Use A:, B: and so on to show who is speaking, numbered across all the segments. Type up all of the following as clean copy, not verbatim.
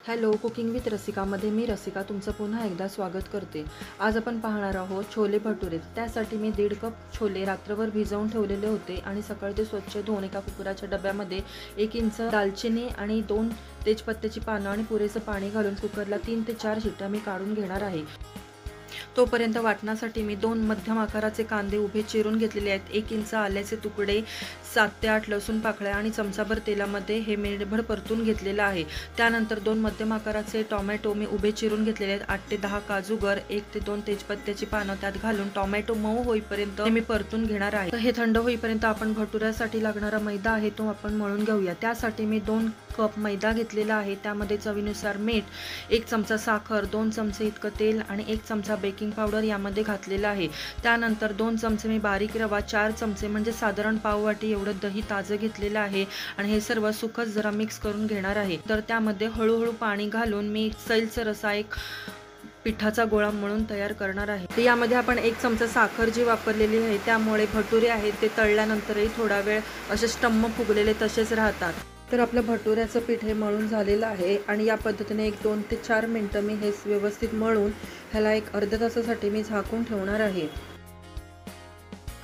A: Hello, cooking with रसिकामध्ये मी रसिका तुमचं पुन्हा एकदा स्वागत करते। आज आपण पाहणार आहोत छोले भटुरे। त्यासाठी मी 1.5 कप छोले रात्रभर भिजवून ठेवलेले होते आणि सकाळी ते स्वच्छ धुवून एका कुकराच्या डब्यामध्ये 1 इंच दालचिनी आणि 2 तेजपत्त्याची पानं आणि पुरेसं पाणी घालून कुकरला 3 ते 4 शिट्ट्या मी काढून घेणार आहे। तोपर्यंत वाटण्यासाठी मी 2 मध्यम आकाराचे कांदे उभे चिरून घेतलेले आहेत। 1 इंच आल्याचे तुकडे, 7 ते 8 लसूण पाकळ्या आणि चमचाभर तेलामध्ये हे मिनिटभर परतून घेतलेलं आहे। त्यानंतर 2 मध्यम आकाराचे टोमॅटो मी उभे चिरून घेतलेले आहेत। 8 ते 10 काजू गर, 1 ते 2 तेजपत्त्याची पानं त्यात घालून टोमॅटो मऊ होईपर्यंत मी परतून घेणार आहे। तर हे थंड होईपर्यंत आपण भटुऱ्यासाठी लागणारा मैदा आहे तो आपण मळून घेऊया। त्यासाठी मी 2 कप मैदा घेतलेला आहे। त्यामध्ये चवीनुसार मीठ, 1 चमचा साखर, 2 चमचे इतकं तेल आणि 1 चमचा बेकिंग पावडर यामध्ये घातलेला आहे। त्यानंतर 2 चमचे मी बारीक रवा, 4 चमचे म्हणजे साधारण पाव वाटी एवढं दही ताजं घेतलेलं आहे आणि हे सर्व सुकच जरा मिक्स करून घेणार आहे। तर त्यामध्ये हळूहळू पाणी घालून मी सैलसर असा एक पिठाचा गोळा मळून तयार करणार आहे। तर यामध्ये आपण 1 चमचा साखर जी वापरलेली आहे त्यामुळे भटुरे आहेत ते तळल्यानंतरही थोडा वेळ असे स्टम्म फुगलेले तसेच राहतात। तर आपलं भटुऱ्याचं पीठ हे मळून झालेलं आहे आणि या पद्धतीने 2 ते 4 मिनिटं मी हे व्यवस्थित मळून ह्याला एक अर्ध्या तासासाठी मी झाकून ठेवणार आहे।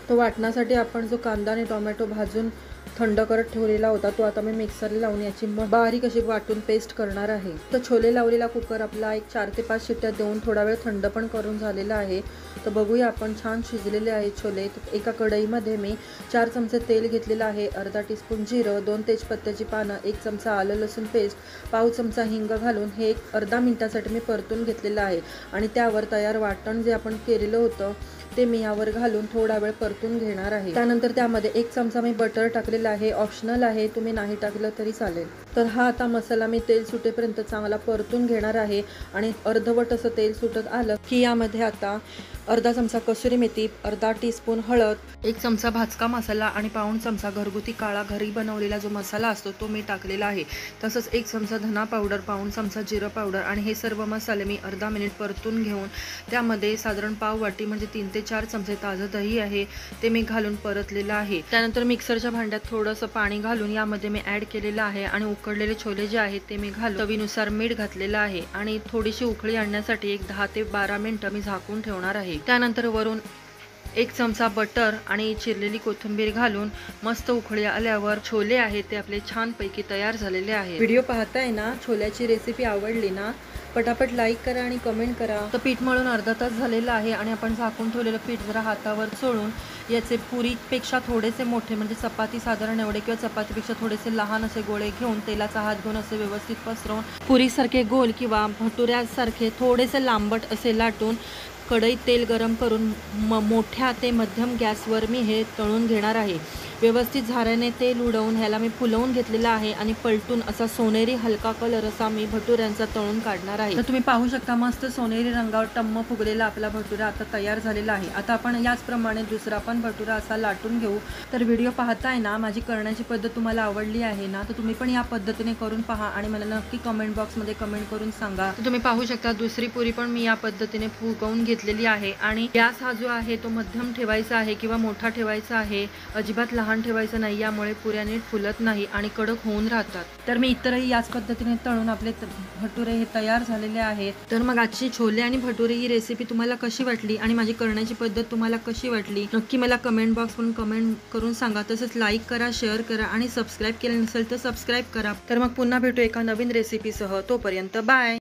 A: तो वाटण्यासाठी आपण जो कांदा आणि टोमॅटो भाजून थंड करत ठेवलेला होता तो आता मी मिक्सरला लावून याची बारीक अशी वाटून पेस्ट करणार आहे। तर छोले लावलेला कुकर आपला एक 4 ते 5 शिट्ट्या देऊन थोडा वेळ थंड पण करून झालेला आहे। तर बघूया आपण छान शिजलेले आहे छोले। एका कढईमध्ये मी 4 चमचे तेल घेतलेलं आहे, अर्धा टीस्पून जिरं, 2 तेजपत्त्याची पानं, 1 चमचा आलं लसूण पेस्ट, पाव चमचा हिंग घालून हे एक अर्धा मिनिटासाठी मी परतून घेतलेलं आहे आणि त्यावर तयार वाटण जे आपण केलेलं होतं ते मी यावर घालून थोडा वेळ परतून घेणार आहे। त्यानंतर त्यामध्ये 1 चमचा मी बटर टाकलेला आहे, ऑप्शनल आहे, तुम्ही नाही टाकलं तरी चालेल। तर हा आता मसाला मी तेल सुटेपर्यंत चांगला परतून घेणार आहे आणि अर्धवट असं तेल सुटत आलं की यामध्ये आता अर्धा चमचा कसुरी मेथी, अर्धा टीस्पून हळद, 1 चमचा भाजका मसाला आणि पाऊण चमचा घरगुती काळा घरी बनवलेला जो मसाला असतो तो मी टाकलेला आहे। तसंच 1 चमचा धना पावडर, पाऊण चमचा जिरं पावडर आणि हे सर्व मसाले मी अर्धा मिनिट परतून घेऊन त्यामध्ये साधारण पाव वाटी म्हणजे 3 ते 4 चमचे ताजं दही आहे ते मी घालून परतलेलं आहे। त्यानंतर मिक्सरच्या भांड्यात थोडंसं पाणी घालून यामध्ये मी ॲड केलेलं आहे आणि उकडलेले छोले जे आहेत ते मी घालून चवीनुसार मीठ घातलेलं आहे आणि थोडीशी उकळी आणण्यासाठी एक 10 ते 12 मिनिटं मी झाकून ठेवणार आहे। त्यानंतर वरून 1 चमचा बटर आणि चिरलेली कोथिंबीर घालून मस्त उकळी आल्यावर छोले आहेत ते आपले छानपैकी तयार झालेले आहेत। व्हिडिओ पाहताय ना, छोल्याची रेसिपी आवडली ना, पटापट लाईक करा आणि कमेंट करा। तर पीठ मळून अर्धा तास झालेला आहे आणि आपण झाकून ठेवलेलं पीठ जरा हातावर चोळून याचे पुरीपेक्षा थोडेसे मोठे म्हणजे चपाती साधारण एवढे किंवा चपातीपेक्षा थोडेसे लहान असे गोळे घेऊन तेलाचा हात घेऊन असे व्यवस्थित पसरवून पुरीसारखे गोल किंवा भटुऱ्यासारखे थोडेसे लांबट असे लाटून कढईत तेल गरम करून मोठ्या ते मध्यम गॅसवर मी हे तळून घेणार आहे। व्यवस्थित झाऱ्याने तेल उडवून ह्याला मी फुलवून घेतलेला आहे आणि पलटून असा सोनेरी हलका कलर असा मी भटुऱ्यांचा तळून काढणार आहे। तर तुम्ही पाहू शकता मस्त सोनेरी रंगावर टम्म फुगलेला आपला भटुरा आता तयार झालेला आहे। आता आपण याचप्रमाणे दुसरा पण भटुरा असा लाटून घेऊ। तर व्हिडिओ पाहताय ना, माझी करण्याची पद्धत तुम्हाला आवडली आहे ना, तर तुम्ही पण या पद्धतीने करून पहा आणि मला नक्की कमेंट बॉक्समध्ये कमेंट करून सांगा। तर तुम्ही पाहू शकता दुसरी पुरी पण मी या पद्धतीने फुगवून घेतलेली आहे आणि गॅस हा जो आहे तो मध्यम ठेवायचा आहे किंवा मोठा ठेवायचा आहे, अजिबात लहान ठेवायचं नाही, यामुळे पुऱ्या नीट फुलत नाही आणि कडक होऊन राहतात। तर मी इतरही याच पद्धतीने तळून आपले भटुरे हे तयार झालेले आहेत। तर मग आजची छोले आणि भटुरे ही रेसिपी तुम्हाला कशी वाटली आणि माझी करण्याची पद्धत तुम्हाला कशी वाटली नक्की मला कमेंट बॉक्सवरून कमेंट करून सांगा। तसंच लाईक करा, शेअर करा आणि सबस्क्राईब केलं नसेल तर सबस्क्राईब करा। तर मग पुन्हा भेटू एका नवीन रेसिपीसह, तोपर्यंत बाय।